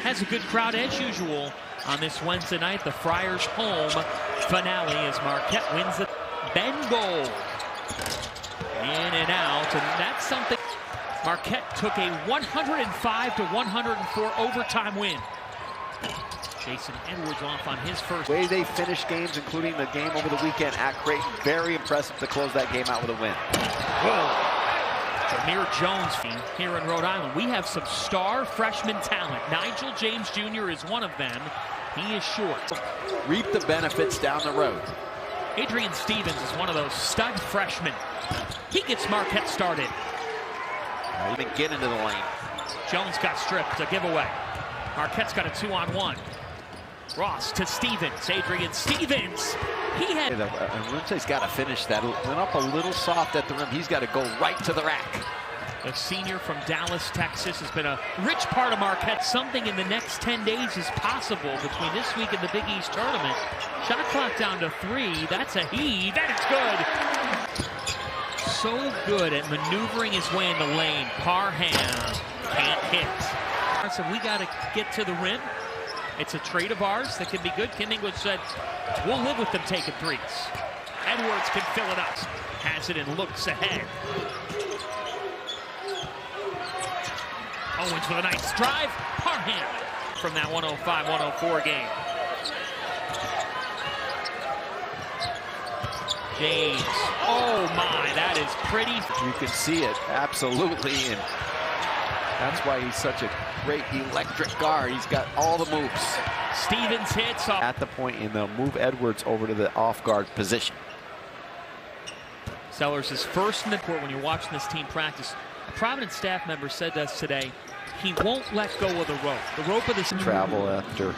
has a good crowd as usual on this Wednesday night. The Friars home finale as Marquette wins the Ben Gold. In and out, and that's something. Marquette took a 105-104 overtime win. Jason Edwards off on his first. The way they finish games, including the game over the weekend at Creighton, very impressive to close that game out with a win. Whoa. Jameer Jones here in Rhode Island. We have some star freshman talent. Nigel James Jr. is one of them. He is short. Reap the benefits down the road. Adrian Stevens is one of those stud freshmen. He gets Marquette started. Even get into the lane. Jones got stripped, a giveaway. Marquette's got a 2-on-1. Ross to Stevens. Adrian Stevens. He had. Rumsey's got to finish that. Went up a little soft at the rim. He's got to go right to the rack. The senior from Dallas, Texas, has been a rich part of Marquette. Something in the next 10 days is possible between this week and the Big East tournament. Shot clock down to 3. That's a heave. That is good. So good at maneuvering his way in the lane. Parham can't hit. So we got to get to the rim. It's a trait of ours that can be good. Kim English said, we'll live with them taking threes. Edwards can fill it up. Has it and looks ahead. Owens with a nice drive. Parham from that 105-104 game. James. Oh my, that is pretty. You can see it, absolutely. And that's why he's such a great electric guard. He's got all the moves. Stevens hits off. At the point, and they'll move Edwards over to the off-guard position. Sellers is first in the court when you're watching this team practice. A Providence staff member said to us today, he won't let go of the rope. The rope of the travel after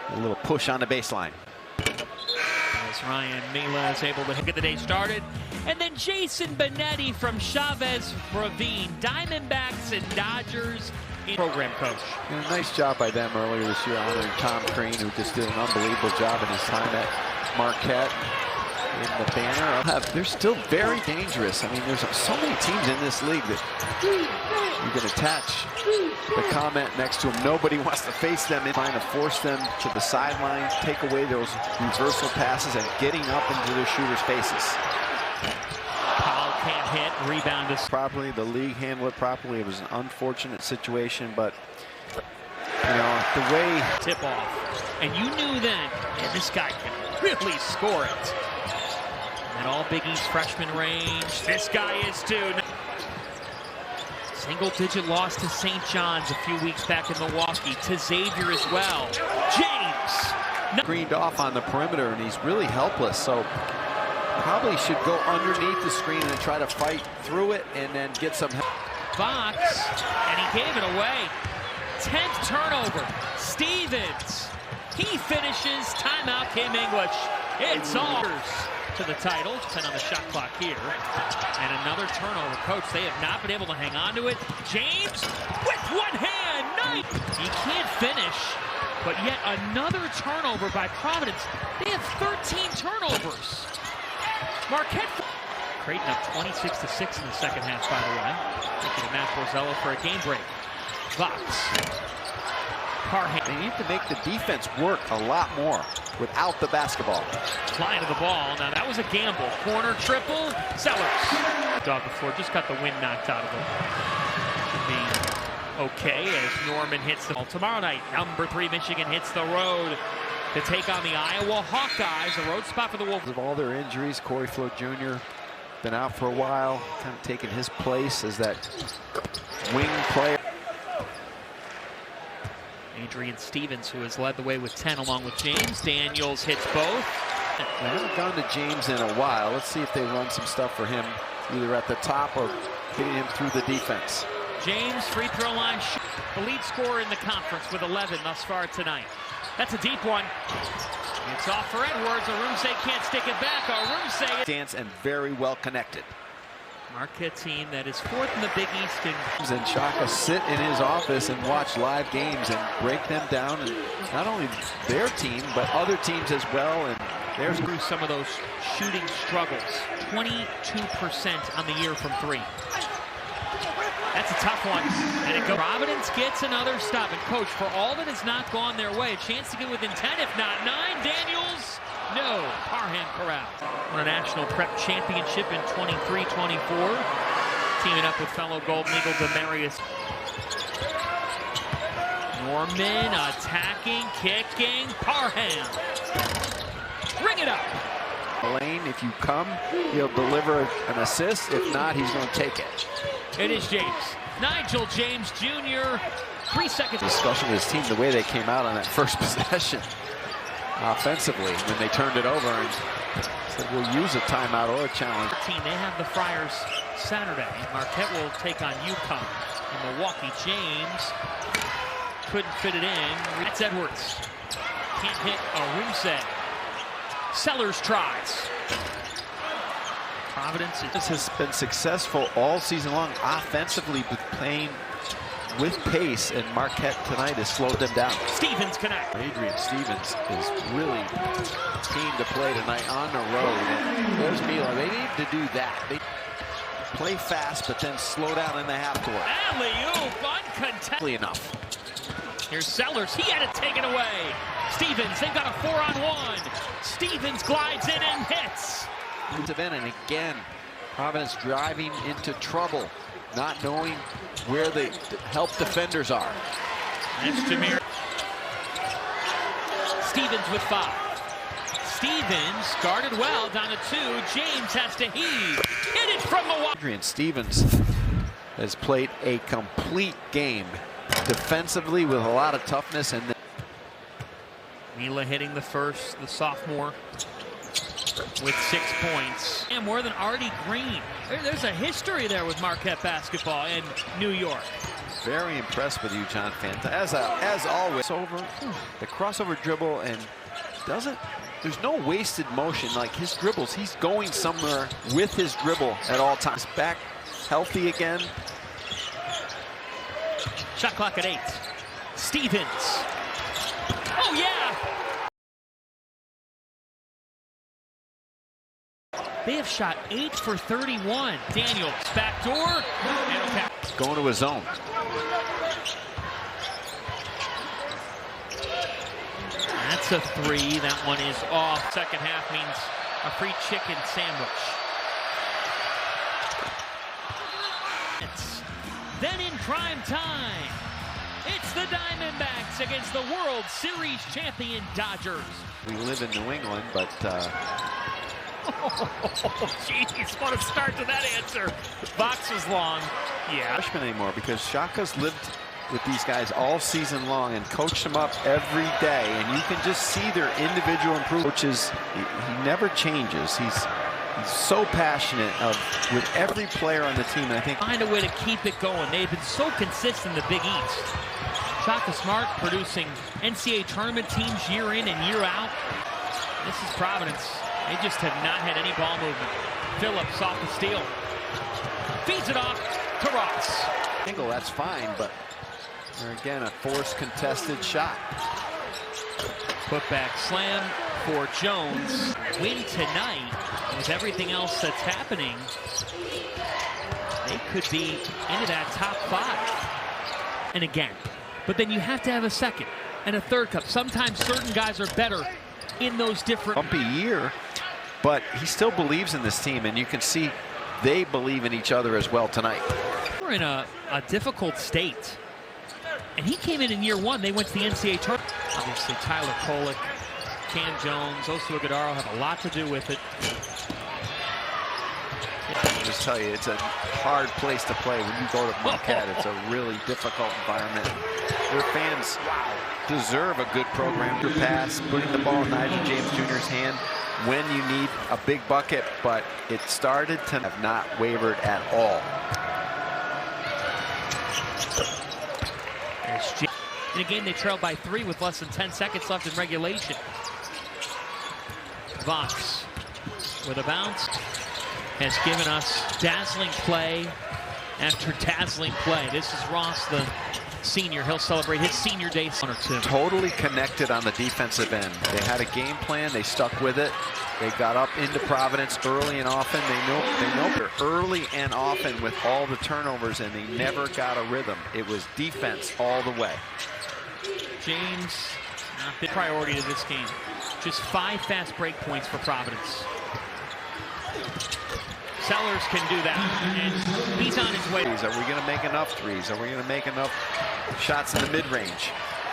a little push on the baseline. As Ryan Mila is able to get the day started. And then Jason Benetti from Chavez Ravine. Diamondbacks and Dodgers program coach. And a nice job by them earlier this year honoring Tom Crane, who just did an unbelievable job in his time at Marquette. In the banner, they're still very dangerous. I mean, there's so many teams in this league that you can attach the comment next to them. Nobody wants to face them, trying to force them to the sidelines, take away those reversal passes, and getting up into their shooters' faces. Powell can't hit, rebound is properly. The league handled it properly. It was an unfortunate situation, but you know the way tip off, and you knew then, and this guy can really score it. And all Big East freshman range. This guy is too. Single-digit loss to St. John's a few weeks back in Milwaukee. To Xavier as well. James! Screened off on the perimeter, and he's really helpless. So probably should go underneath the screen and try to fight through it and then get some help. Fox, and he gave it away. 10th turnover. Stevens. He finishes. Timeout, Kim English. It's ours. To the title, 10 on the shot clock here, and another turnover. Coach, they have not been able to hang on to it. James with one hand, nice. He can't finish, but yet another turnover by Providence. They have 13 turnovers. Marquette. Creighton up 26-6 in the second half, by the way. Thank you to Matt Borzella for a game break. Vox. Parham. They need to make the defense work a lot more without the basketball. Flying to the ball. Now that was a gamble. Corner triple. Sellers. Dog before, just got the wind knocked out of him. Should be okay as Norman hits the ball. Tomorrow night, number 3 Michigan hits the road to take on the Iowa Hawkeyes. A road spot for the Wolves. Of all their injuries, Corey Flo Jr. been out for a while, kind of taking his place as that wing player. Adrian Stevens, who has led the way with 10 along with James. Daniels hits both. They haven't gone to James in a while. Let's see if they run some stuff for him, either at the top or getting him through the defense. James, free throw line, the lead scorer in the conference with 11 thus far tonight. That's a deep one. It's off for Edwards. Arumse can't stick it back. Arumse dance and very well connected. Marquette team that is 4th in the Big East. And Shaka sit in his office and watch live games and break them down, and not only their team but other teams as well. And there's through some of those shooting struggles. 22% on the year from 3. That's That's a tough one. And it goes. Providence gets another stop. And coach, for all that has not gone their way, a chance to get within 10, if not 9. Daniels, no. Parham corral. Won a national prep championship in 23-24. Teaming up with fellow Golden Eagle Demarius. Norman attacking, kicking, Parham. Bring it up. Lane, if you come, he'll deliver an assist. If not, he's going to take it. It is James. Nigel James Jr. 3 seconds. Discussion with his team, the way they came out on that first possession offensively when they turned it over and said we'll use a timeout or a challenge. They have the Friars Saturday. Marquette will take on UConn in Milwaukee. James couldn't fit it in. That's Edwards. Can't hit Arunse. Sellers tries. Providence has been successful all season long offensively, but playing with pace, and Marquette tonight has slowed them down. Stevens connect. Adrian Stevens is really keen to play tonight on the road. And there's Mila. They need to do that. They play fast, but then slow down in the half court. Alley-oop, uncontested. Enough. Here's Sellers. He had it taken away. Stevens, they've got a 4-on-1. Stevens glides in and hits. And again, Providence driving into trouble, not knowing where the help defenders are. That's Jameer. Stevens with 5. Stevens guarded well, down to 2. James has to heave. Hit it from Milwaukee. Adrian Stevens has played a complete game defensively with a lot of toughness. And Mila hitting the first, the sophomore, with 6 points. And more than Artie Green. There's a history there with Marquette basketball in New York. Very impressed with you, John Fanta. As always, over the crossover dribble and there's no wasted motion. Like his dribbles, he's going somewhere with his dribble at all times. Back healthy again. Shot clock at 8. Stevens. Oh, yeah. They have shot 8 for 31. Daniels, backdoor. Going to his zone. That's a 3. That one is off. Second half means a free chicken sandwich. Then in prime time, it's the Diamondbacks against the World Series champion Dodgers. We live in New England, but jeez, what a start to that answer. The box is long. Yeah. Freshman anymore because Shaka's lived with these guys all season long and coached them up every day, and you can just see their individual improvement. Coaches, he never changes. He's so passionate with every player on the team, and I think find a way to keep it going. They've been so consistent in the Big East. Shaka Smart producing NCAA tournament teams year in and year out. This is Providence. They just have not had any ball movement. Phillips off the steal. Feeds it off to Ross. Angle, that's fine, but again, a forced contested shot. Putback slam for Jones. Win tonight with everything else that's happening. They could be into that top 5. And again, but then you have to have a second and a third cup. Sometimes certain guys are better in those different. Bumpy year, but he still believes in this team, and you can see they believe in each other as well tonight. We're in a difficult state. And he came in year 1. They went to the NCAA tournament. Obviously, Tyler Kolek, Cam Jones, Oso Aguadaro have a lot to do with it. I'll just tell you, it's a hard place to play when you go to Marquette. It's a really difficult environment. Their fans deserve a good program to pass, putting the ball in Nigel James Jr.'s hand when you need a big bucket, but it started to have not wavered at all. In a game they trailed by 3 with less than 10 seconds left in regulation. Vox with a bounce has given us dazzling play after dazzling play. This is Ross, the senior. He'll celebrate his senior day. One or two. Totally connected on the defensive end. They had a game plan. They stuck with it. They got up into Providence early and often. They know they're early and often with all the turnovers, and they never got a rhythm. It was defense all the way. James, not the priority to this game. Just 5 fast break points for Providence. Sellers can do that, and he's on his way. Are we going to make enough threes? Are we going to make enough shots in the mid-range?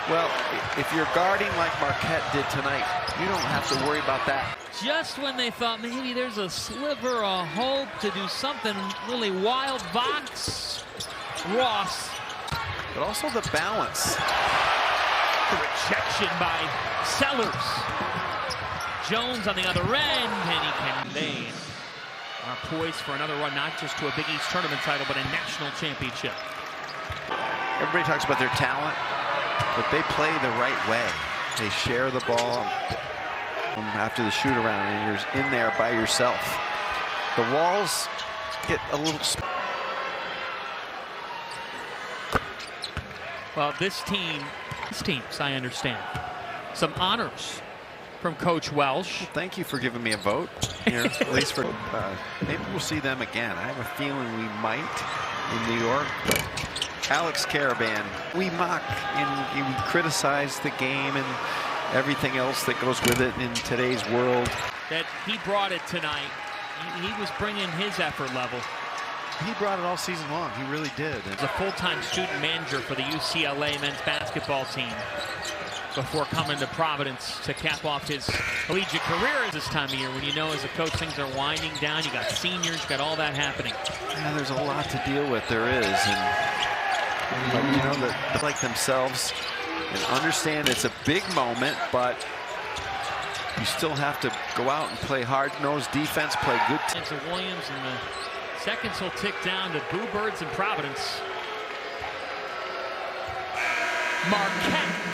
Well, if you're guarding like Marquette did tonight, you don't have to worry about that. Just when they thought maybe there's a sliver of hope to do something really wild, Box, Ross. But also the balance. The rejection by Sellers. Jones on the other end, and he can. They are poised for another run, not just to a Big East tournament title, but a national championship. Everybody talks about their talent, but they play the right way. They share the ball after the shoot around, and you're in there by yourself. The walls get a little. Well, this teams, I understand. Some honors from Coach Welsh. Well, thank you for giving me a vote here, at least for maybe we'll see them again. I have a feeling we might in New York, but Alex Caravan, we mock and we criticize the game and everything else that goes with it in today's world. That he brought it tonight. He was bringing his effort level. He brought it all season long. He really did. He's a full-time student manager for the UCLA men's basketball team before coming to Providence to cap off his collegiate career this time of year, when you know as a coach things are winding down. You got seniors, you got all that happening. Yeah, there's a lot to deal with. There is, but you know that like themselves and understand it's a big moment, but you still have to go out and play hard-nosed defense, play good. To Williams, and the seconds will tick down to Boo Birds and Providence. Marquette